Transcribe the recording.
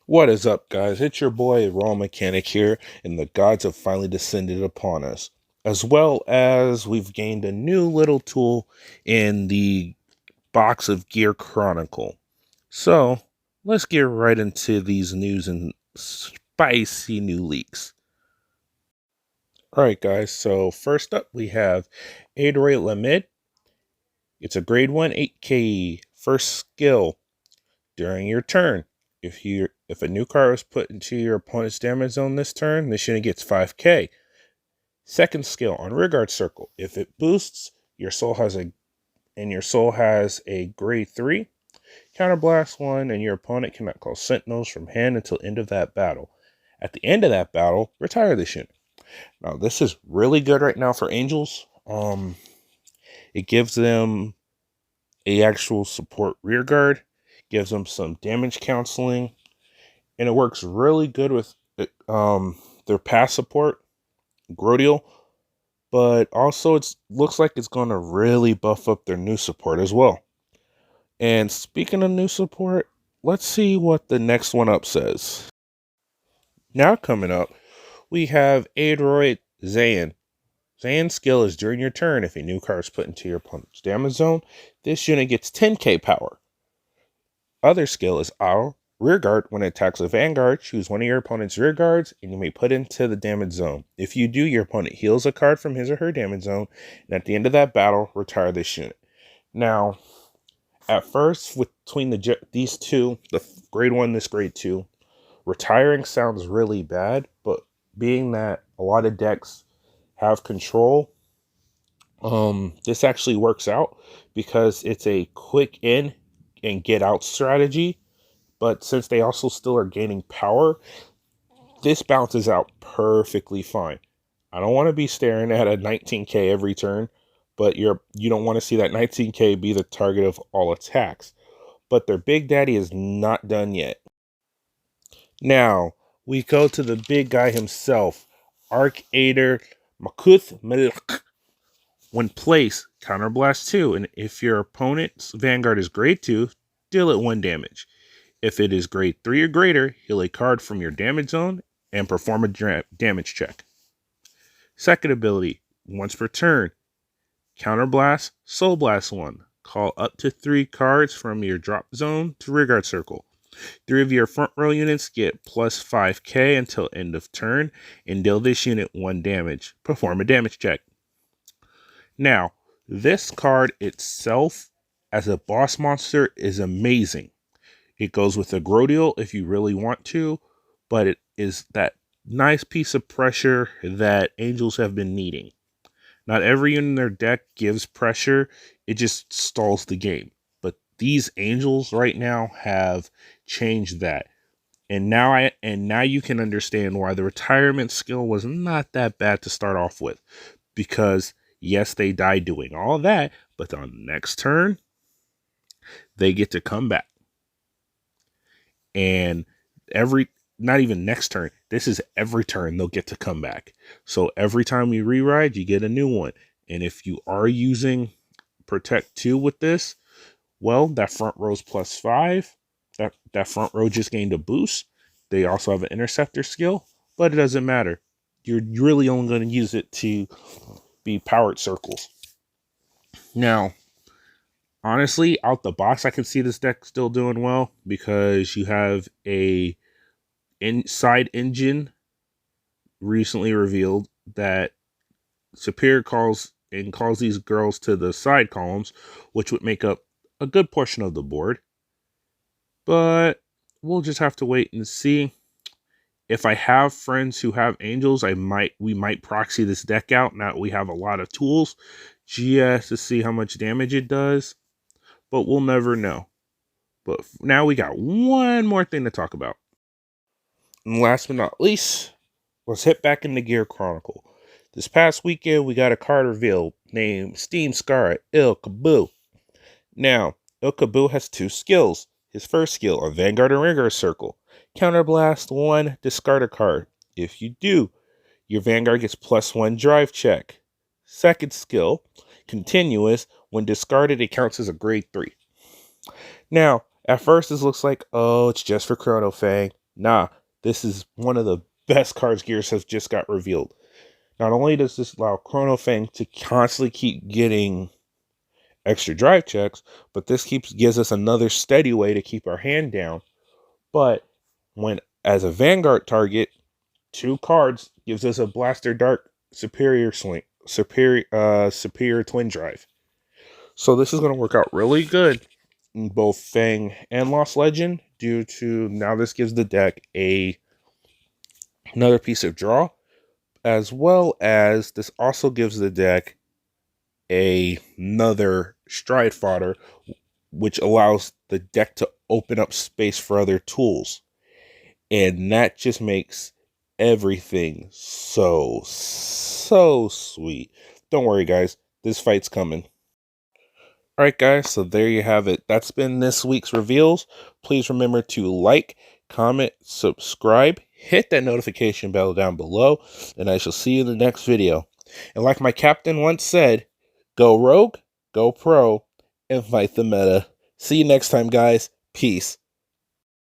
What is up, guys? It's your boy Raw Mechanic here, and the gods have finally descended upon us. As well as we've gained a new little tool in the box of Gear Chronicle. So let's get right into these news and spicy new leaks. Alright, guys, so first up we have Droid Zayin. It's a grade 1 8K first skill. During your turn, if a new card is put into your opponent's damage zone this turn, this unit gets 5k. Second skill on Rearguard Circle. If it boosts, your soul has a grade 3 counterblast 1, and your opponent cannot call sentinels from hand until end of that battle. At the end of that battle, retire this unit. Now this is really good right now for Angels. It gives them a actual support rearguard, gives them some damage counseling, and it works really good with their pass support, Grodial, but also it looks like it's going to really buff up their new support as well. And speaking of new support, let's see what the next one up says. Now coming up, we have Droid Zayin. Zayin's skill is during your turn. If a new card is put into your opponent's damage zone, this unit gets 10k power. Other skill is our Rearguard. When it attacks a Vanguard, choose one of your opponent's rear guards and you may put into the damage zone. If you do, your opponent heals a card from his or her damage zone, and at the end of that battle, retire this unit. Now, at first, between these two, the grade 1, this grade 2, retiring sounds really bad, but being that a lot of decks have control, this actually works out because it's a quick in and get out strategy. But since they also still are gaining power, this bounces out perfectly fine. I don't want to be staring at a 19k every turn, but you don't want to see that 19k be the target of all attacks. But their big daddy is not done yet. Now we go to the big guy himself, Archader Makuth Melk. When placed, counterblast 2, and if your opponent's Vanguard is grade 2, deal it 1 damage. If it is grade 3 or greater, heal a card from your damage zone and perform a damage check. Second ability, once per turn, counterblast, soul blast 1. Call up to 3 cards from your drop zone to rearguard circle. 3 of your front row units get plus 5k until end of turn, and deal this unit 1 damage. Perform a damage check. Now, this card itself, as a boss monster, is amazing. It goes with a Grodial if you really want to, but it is that nice piece of pressure that Angels have been needing. Not every unit in their deck gives pressure, it just stalls the game. But these Angels right now have changed that. And now you can understand why the retirement skill was not that bad to start off with. Because yes, they die doing all that, but on the next turn, they get to come back. And not even next turn, this is every turn they'll get to come back. So every time you reride, you get a new one. And if you are using Protect 2 with this, well, that front row's plus 5. That front row just gained a boost. They also have an interceptor skill, but it doesn't matter. You're really only going to use it to be powered circles. Now, honestly, out the box, I can see this deck still doing well because you have a side engine recently revealed that Superior calls these girls to the side columns, which would make up a good portion of the board. But we'll just have to wait and see. If I have friends who have Angels, we might proxy this deck out. Now we have a lot of tools just to see how much damage it does, but we'll never know. But now we got one more thing to talk about. And last but not least, let's hit back into Gear Chronicle. This past weekend, we got a card reveal named Steam SCARA Il Kaboo. Now, Il Kaboo has 2 skills. His first skill, a Vanguard and Rearguard Circle. Counterblast 1, discard a card. If you do, your Vanguard gets plus 1 drive check. Second skill, continuous. When discarded, it counts as a grade 3. Now, at first this looks like, oh, it's just for Chrono Fang. Nah, this is one of the best cards Gears has just got revealed. Not only does this allow Chrono Fang to constantly keep getting extra drive checks, but this gives us another steady way to keep our hand down. But when as a Vanguard target, 2 cards gives us a Blaster Dark superior twin drive. So this is going to work out really good in both Fang and Lost Legend, due to now this gives the deck another piece of draw, as well as this also gives the deck another stride fodder, which allows the deck to open up space for other tools. And that just makes everything so sweet. Don't worry, guys. This fight's coming. Alright, guys, so there you have it. That's been this week's reveals. Please remember to like, comment, subscribe, hit that notification bell down below, and I shall see you in the next video. And like my captain once said, go rogue, go pro, and fight the meta. See you next time, guys. Peace.